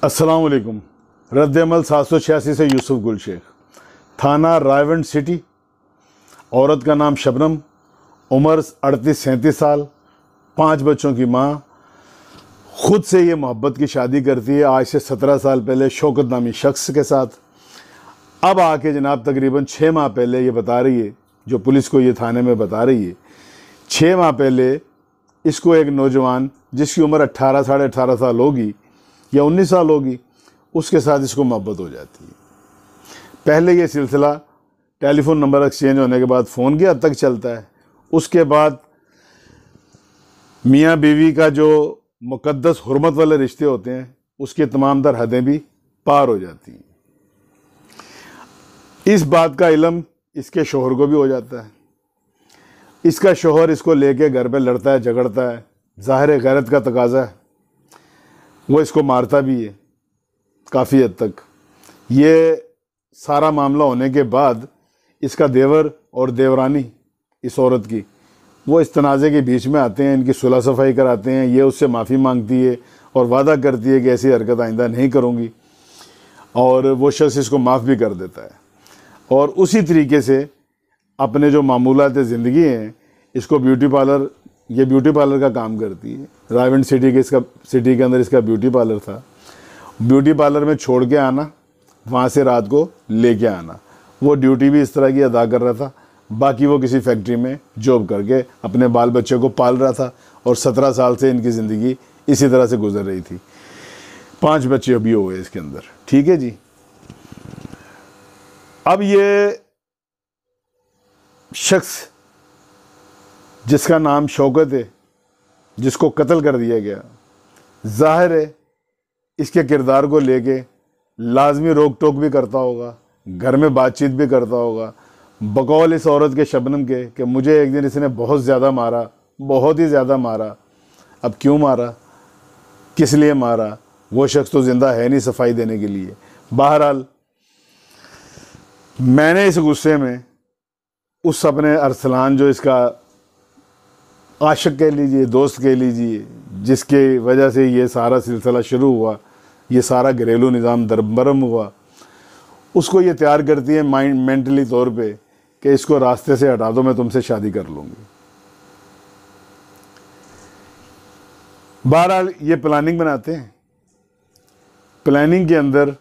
अस्सलाम वालेकुम। रद्द-ए-अमल 786 से यूसुफ गुल शेख, थाना रायवंड सिटी। औरत का नाम शबनम, उम्र 38-37 साल, 5 बच्चों की माँ। खुद से ये मोहब्बत की शादी करती है आज से 17 साल पहले शौकत नामी शख्स के साथ। अब आके जनाब तकरीबन 6 माह पहले ये बता रही है, जो पुलिस को ये थाने में बता रही है, 6 माह पहले इसको एक नौजवान जिसकी उम्र 18 साढ़े 18 साल होगी या 19 साल होगी, उसके साथ इसको मोहब्बत हो जाती है। पहले ये सिलसिला टेलीफोन नंबर एक्सचेंज होने के बाद फ़ोन के हद तक चलता है। उसके बाद मियाँ बीवी का जो मुक़द्दस हुर्मत वाले रिश्ते होते हैं, उसकी तमाम तर हदें भी पार हो जाती हैं। इस बात का इल्म इसके शोहर को भी हो जाता है। इसका शोहर इसको लेके घर पे लड़ता है, झगड़ता है। ज़ाहिर गैरत का तकाज़ा है, वो इसको मारता भी है काफ़ी हद तक। ये सारा मामला होने के बाद इसका देवर और देवरानी इस औरत की, वो इस तनाज़े के बीच में आते हैं, इनकी सुलह सफाई कराते हैं। ये उससे माफ़ी मांगती है और वादा करती है कि ऐसी हरकत आइंदा नहीं करूँगी, और वो शख्स इसको माफ़ भी कर देता है। और उसी तरीके से अपने जो मामूलात ज़िंदगी हैं, इसको ब्यूटी पार्लर, ये ब्यूटी पार्लर का काम करती है। रायवंड सिटी के अंदर इसका ब्यूटी पार्लर था। ब्यूटी पार्लर में छोड़ के आना, वहाँ से रात को लेके आना, वो ड्यूटी भी इस तरह की अदा कर रहा था। बाकी वो किसी फैक्ट्री में जॉब करके अपने बाल बच्चे को पाल रहा था, और 17 साल से इनकी ज़िंदगी इसी तरह से गुजर रही थी। 5 बच्चे अभी हुए इसके अंदर, ठीक है जी। अब ये शख्स जिसका नाम शौकत है, जिसको कत्ल कर दिया गया, ज़ाहिर है इसके किरदार को लेके लाजमी रोक टोक भी करता होगा, घर में बातचीत भी करता होगा। बकौल इस औरत के शबनम के कि मुझे एक दिन इसने बहुत ज़्यादा मारा, बहुत ही ज़्यादा मारा। अब क्यों मारा, किस लिए मारा, वो शख्स तो ज़िंदा है नहीं सफाई देने के लिए। बहरहाल मैंने इस गुस्से में उस अपने अरसलान, जो इसका आशिक कह लीजिए, दोस्त कह लीजिए, जिसके वजह से ये सारा सिलसिला शुरू हुआ, ये सारा घरेलू निज़ाम दरबरम हुआ, उसको ये तैयार करती है मेंटली तौर पे कि इसको रास्ते से हटा दो, मैं तुमसे शादी कर लूँगी। बहरहाल ये प्लानिंग बनाते हैं। प्लानिंग के अंदर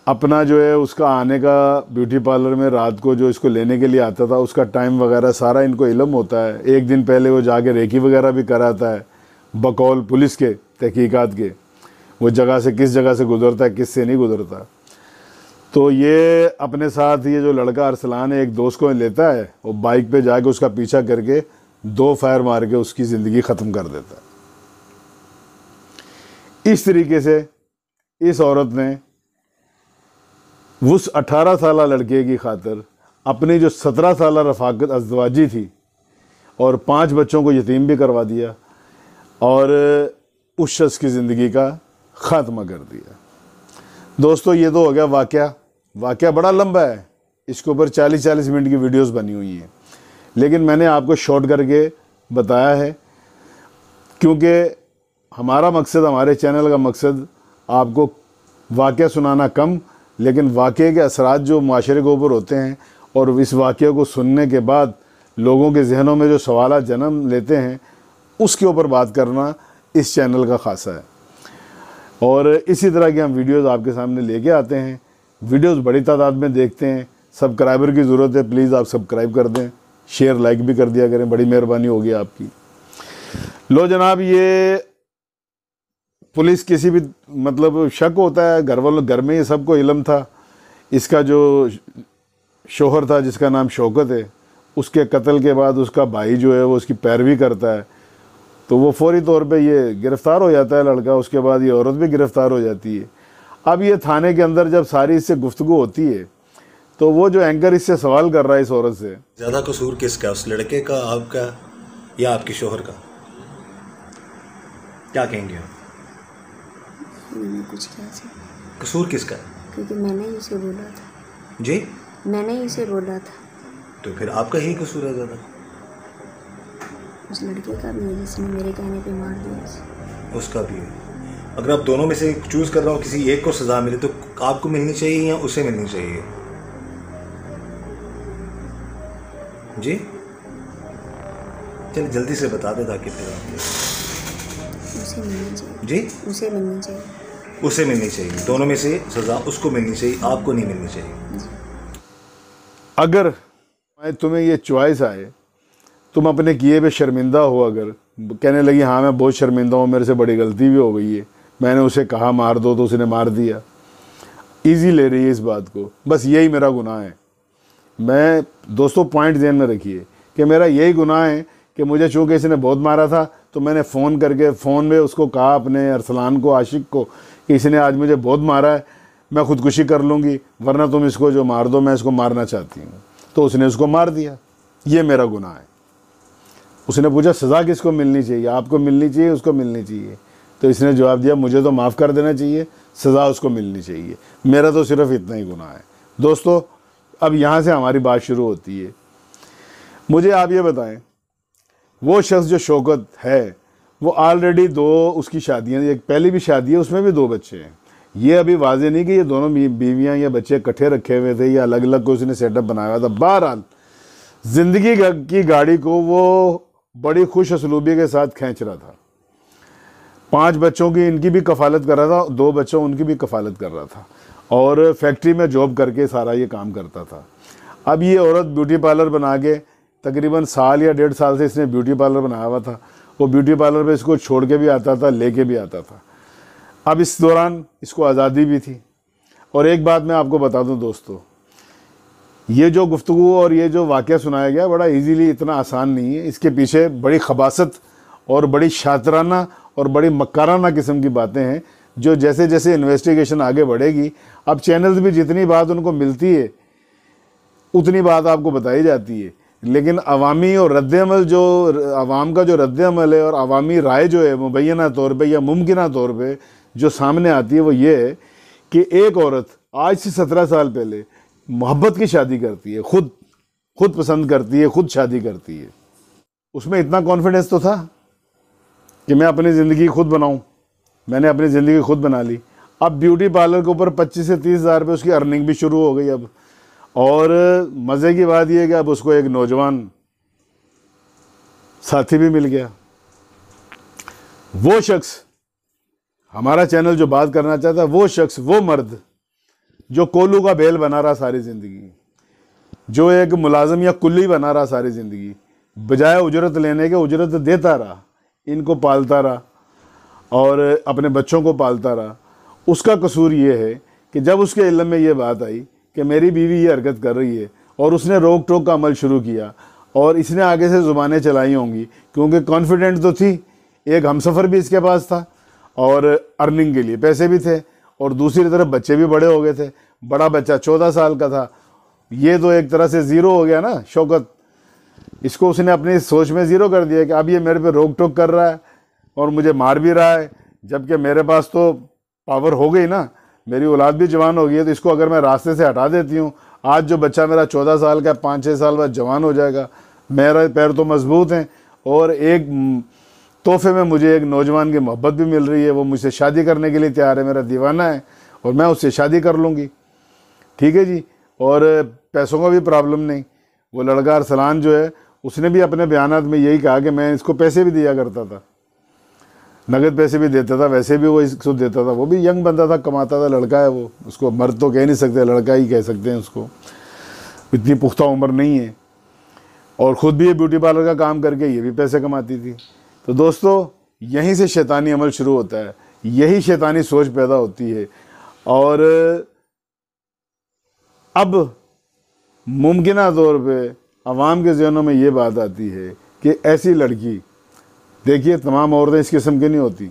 अपना जो है उसका आने का ब्यूटी पार्लर में रात को जो इसको लेने के लिए आता था, उसका टाइम वगैरह सारा इनको इल्म होता है। एक दिन पहले वो जाके रेकी वगैरह भी कराता है, बकौल पुलिस के तहकीकात के, वो जगह से किस जगह से गुजरता है, किस से नहीं गुजरता। तो ये अपने साथ ये जो लड़का अरसलान है, एक दोस्त को लेता है और बाइक पे जाके उसका पीछा करके 2 फायर मार के उसकी ज़िंदगी ख़त्म कर देता है। इस तरीके से इस औरत ने उस 18 साल लड़के की खातिर अपनी जो 17 साल रफ़ाकत अज़वाजी थी और 5 बच्चों को यतीम भी करवा दिया, और उस शख्स की ज़िंदगी का ख़ात्मा कर दिया। दोस्तों ये तो हो गया वाक़या बड़ा लंबा है, इसके ऊपर 40-40 मिनट की वीडियोस बनी हुई हैं, लेकिन मैंने आपको शॉर्ट करके बताया है, क्योंकि हमारा मकसद, हमारे चैनल का मकसद आपको वाक़या सुनाना कम, लेकिन वाक़े के असरात जो माशरे के ऊपर होते हैं, और इस वाक़े को सुनने के बाद लोगों के जहनों में जो सवाल जन्म लेते हैं, उसके ऊपर बात करना इस चैनल का ख़ासा है। और इसी तरह की हम वीडियोस आपके सामने लेके आते हैं। वीडियोस बड़ी तादाद में देखते हैं, सब्सक्राइबर की ज़रूरत है, प्लीज़ आप सब्सक्राइब कर दें, शेयर लाइक भी कर दिया करें, बड़ी मेहरबानी होगी आपकी। लो जनाब, ये पुलिस किसी भी मतलब शक होता है, घर वालों, घर में ये सबको इल्म था। इसका जो शोहर था जिसका नाम शौकत है, उसके कत्ल के बाद उसका भाई जो है वो उसकी पैरवी करता है, तो वो फौरी तौर पे ये गिरफ़्तार हो जाता है लड़का। उसके बाद ये औरत भी गिरफ़्तार हो जाती है। अब ये थाने के अंदर जब सारी इससे गुफ्तगू होती है, तो वो जो एंकर इससे सवाल कर रहा है इस औरत से, ज़्यादा कसूर किसका, उस लड़के का, आपका, या आपके शोहर का? क्या कहेंगे आप? मैंने कुछ कहा था। कसूर किसका? क्योंकि मैंने ही उसे बोला था। जी, मैंने ही उसे बोला था। तो फिर आपका ही कसूर है ज़्यादा? उस लड़के का भी है जिसने मेरे कहने पे मार दिया उसे। उसका भी है। अगर आप दोनों में से चूज कर रहा हो किसी एक को सजा मिले तो आपको मिलनी चाहिए या उसे मिलनी चाहिए? जी चलिए जल्दी से बता दो ताकि फिर उसे मिलनी चाहिए। जी उसे मिलनी चाहिए। उसे मिलनी चाहिए। दोनों में से सजा उसको मिलनी चाहिए, आपको नहीं मिलनी चाहिए। अगर तुम्हें ये चॉइस आए, तुम अपने किए पे शर्मिंदा हो, अगर कहने लगी हाँ मैं बहुत शर्मिंदा हूँ, मेरे से बड़ी गलती भी हो गई है, मैंने उसे कहा मार दो तो उसने मार दिया, इजी ले रही है इस बात को, बस यही मेरा गुनाह है। मैं दोस्तों पॉइंट ध्यान में रखिए कि मेरा यही गुनाह है कि मुझे चूँकि इसने बहुत मारा था तो मैंने फ़ोन करके फ़ोन में उसको कहा, अपने अरसलान को, आशिक को, कि इसने आज मुझे बहुत मारा है, मैं ख़ुदकुशी कर लूँगी, वरना तुम इसको जो मार दो, मैं इसको मारना चाहती हूँ। तो उसने उसको मार दिया, ये मेरा गुनाह है। उसने पूछा सज़ा किसको मिलनी चाहिए, आपको मिलनी चाहिए, उसको मिलनी चाहिए? तो इसने जवाब दिया मुझे तो माफ़ कर देना चाहिए, सज़ा उसको मिलनी चाहिए। मेरा तो सिर्फ इतना ही गुनाह है। दोस्तों अब यहाँ से हमारी बात शुरू होती है। मुझे आप ये बताएं, वो शख्स जो शौकत है वो ऑलरेडी दो उसकी शादियाँ, एक पहली भी शादी है, उसमें भी 2 बच्चे हैं। ये अभी वाजे नहीं कि ये दोनों बीवियाँ या बच्चे इकट्ठे रखे हुए थे या अलग अलग को उसने सेटअप बनाया था। बहरहाल ज़िंदगी की गाड़ी को वो बड़ी खुश असलूबी के साथ खींच रहा था। 5 बच्चों की इनकी भी कफ़ालत कर रहा था, 2 बच्चों उनकी भी कफ़ालत कर रहा था, और फैक्ट्री में जॉब करके सारा ये काम करता था। अब ये औरत ब्यूटी पार्लर बना के तकरीबन साल या 1.5 साल से इसने ब्यूटी पार्लर बनाया हुआ था। वो ब्यूटी पार्लर पे इसको छोड़ के भी आता था, लेके भी आता था। अब इस दौरान इसको आज़ादी भी थी। और एक बात मैं आपको बता दूं दोस्तों, ये जो गुफ्तगू और ये जो वाक़या सुनाया गया बड़ा इजीली, इतना आसान नहीं है। इसके पीछे बड़ी खबासत और बड़ी शातराना और बड़ी मक्काराना किस्म की बातें हैं, जो जैसे जैसे इन्वेस्टिगेशन आगे बढ़ेगी, अब चैनल्स भी जितनी बात उनको मिलती है उतनी बात आपको बताई जाती है, लेकिन अवामी और रद्द-ए-अमल जो अवाम का जो रद्द-ए-अमल है और अवामी राय जो है मुबैना तौर पे या मुमकिना तौर पे जो सामने आती है, वो ये है कि एक औरत आज से 17 साल पहले मोहब्बत की शादी करती है, खुद पसंद करती है, खुद शादी करती है। उसमें इतना कॉन्फिडेंस तो था कि मैं अपनी ज़िंदगी खुद बनाऊं। मैंने अपनी ज़िंदगी खुद बना ली। अब ब्यूटी पार्लर के ऊपर 25 से 30 हज़ार रुपये उसकी अर्निंग भी शुरू हो गई अब। और मज़े की बात यह है कि अब उसको एक नौजवान साथी भी मिल गया। वो शख्स, हमारा चैनल जो बात करना चाहता है, वो शख्स, वो मर्द जो कोलू का बेल बना रहा सारी ज़िंदगी, जो एक मुलाजिम या कुल्ली बना रहा सारी ज़िंदगी, बजाय उजरत लेने के उजरत देता रहा, इनको पालता रहा और अपने बच्चों को पालता रहा। उसका कसूर ये है कि जब उसके इल्म में ये बात आई कि मेरी बीवी ये हरकत कर रही है और उसने रोक टोक का अमल शुरू किया, और इसने आगे से ज़ुबानें चलाई होंगी क्योंकि कॉन्फिडेंट तो थी, एक हमसफ़र भी इसके पास था और अर्निंग के लिए पैसे भी थे, और दूसरी तरफ बच्चे भी बड़े हो गए थे। बड़ा बच्चा 14 साल का था। ये तो एक तरह से ज़ीरो हो गया ना शौकत। इसको उसने अपनी सोच में ज़ीरो कर दिया कि अब ये मेरे पे रोक टोक कर रहा है और मुझे मार भी रहा है, जबकि मेरे पास तो पावर हो गई ना, मेरी औलाद भी जवान हो गई है। तो इसको अगर मैं रास्ते से हटा देती हूँ, आज जो बच्चा मेरा 14 साल का 5-6 साल बाद जवान हो जाएगा, मेरा पैर तो मजबूत हैं, और एक तोहफे में मुझे एक नौजवान की मोहब्बत भी मिल रही है, वो मुझसे शादी करने के लिए तैयार है, मेरा दीवाना है, और मैं उससे शादी कर लूँगी। ठीक है जी। और पैसों का भी प्रॉब्लम नहीं। वो लड़का अरसलान जो है, उसने भी अपने बयानात में यही कहा कि मैं इसको पैसे भी दिया करता था, नगद पैसे भी देता था, वैसे भी वो इसको देता था। वो भी यंग बंदा था, कमाता था, लड़का है वो, उसको मर्द तो कह नहीं सकते, लड़का ही कह सकते हैं उसको, इतनी पुख्ता उम्र नहीं है, और ख़ुद भी ये ब्यूटी पार्लर का काम करके ये भी पैसे कमाती थी। तो दोस्तों यहीं से शैतानी अमल शुरू होता है, यही शैतानी सोच पैदा होती है। और अब मुमकिना तौर पे अवाम के ज़हनों में ये बात आती है कि ऐसी लड़की, देखिए तमाम औरतें इस किस्म की नहीं होती,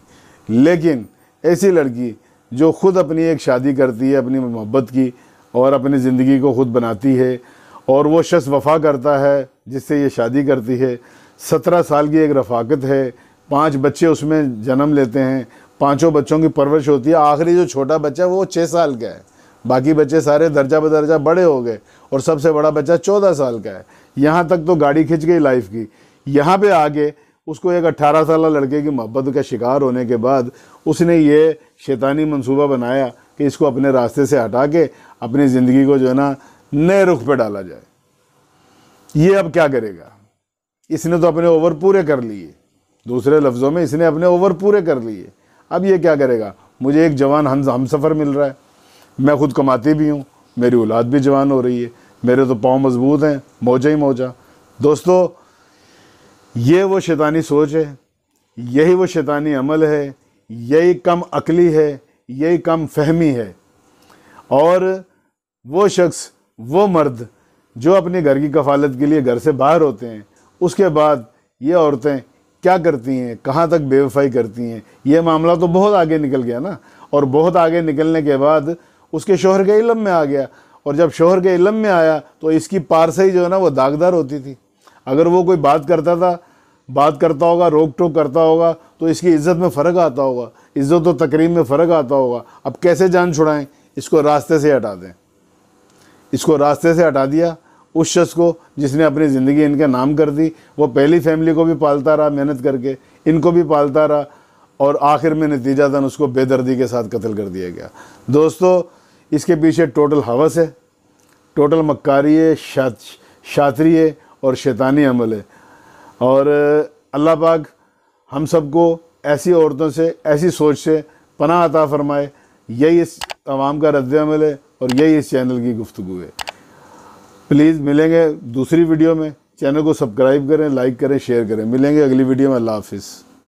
लेकिन ऐसी लड़की जो ख़ुद अपनी एक शादी करती है अपनी मोहब्बत की और अपनी ज़िंदगी को ख़ुद बनाती है, और वो शख्स वफ़ा करता है जिससे ये शादी करती है, 17 साल की एक रफ़ाकत है, 5 बच्चे उसमें जन्म लेते हैं, 5 बच्चों की परवरिश होती है। आखिरी जो छोटा बच्चा है वो 6 साल का है, बाकी बच्चे सारे दर्जा बदर्जा बड़े हो गए, और सबसे बड़ा बच्चा 14 साल का है। यहाँ तक तो गाड़ी खिंच गई लाइफ की। यहाँ पे आगे उसको एक 18 साल लड़के की मोहब्बत का शिकार होने के बाद उसने ये शैतानी मंसूबा बनाया कि इसको अपने रास्ते से हटा के अपनी ज़िंदगी को जो है ना नए रुख पे डाला जाए। ये अब क्या करेगा? इसने तो अपने ओवर पूरे कर लिए, दूसरे लफ्ज़ों में इसने अपने ओवर पूरे कर लिए। अब ये क्या करेगा? मुझे एक जवान हमसफ़र मिल रहा है, मैं खुद कमाती भी हूँ, मेरी औलाद भी जवान हो रही है, मेरे तो पाँव मजबूत हैं, मौजा ही मौजा। दोस्तों, ये वो शैतानी सोच है, यही वो शैतानी अमल है, यही कम अकली है, यही कम फहमी है। और वो शख्स, वो मर्द जो अपने घर की कफालत के लिए घर से बाहर होते हैं, उसके बाद ये औरतें क्या करती हैं, कहाँ तक बेवफाई करती हैं, ये मामला तो बहुत आगे निकल गया ना। और बहुत आगे निकलने के बाद उसके शोहर के इल्म में आ गया, और जब शोहर के इल्म में आया तो इसकी पारसाई जो है ना वो दागदार होती थी। अगर वो कोई बात करता होगा, रोक टोक करता होगा, तो इसकी इज़्ज़त में फ़र्क आता होगा, इज़्ज़त और तकरीम में फ़र्क आता होगा। अब कैसे जान छुड़ाएं? इसको रास्ते से हटा दें। इसको रास्ते से हटा दिया, उस शख्स को जिसने अपनी ज़िंदगी इनके नाम कर दी। वो पहली फैमिली को भी पालता रहा मेहनत करके, इनको भी पालता रहा, और आखिर में नतीजातन उसको बेदर्दी के साथ कत्ल कर दिया गया। दोस्तों, इसके पीछे टोटल हवस है, टोटल मक्कारी है, शातरी है और शैतानी अमल है। और अल्लाह पाक हम सबको ऐसी औरतों से, ऐसी सोच से पनाह अता फरमाए। यही इस अवाम का रद्द अमल है और यही इस चैनल की गुफ्तगू है। प्लीज़ मिलेंगे दूसरी वीडियो में। चैनल को सब्सक्राइब करें, लाइक करें, शेयर करें। मिलेंगे अगली वीडियो में। अल्लाह हाफिज़।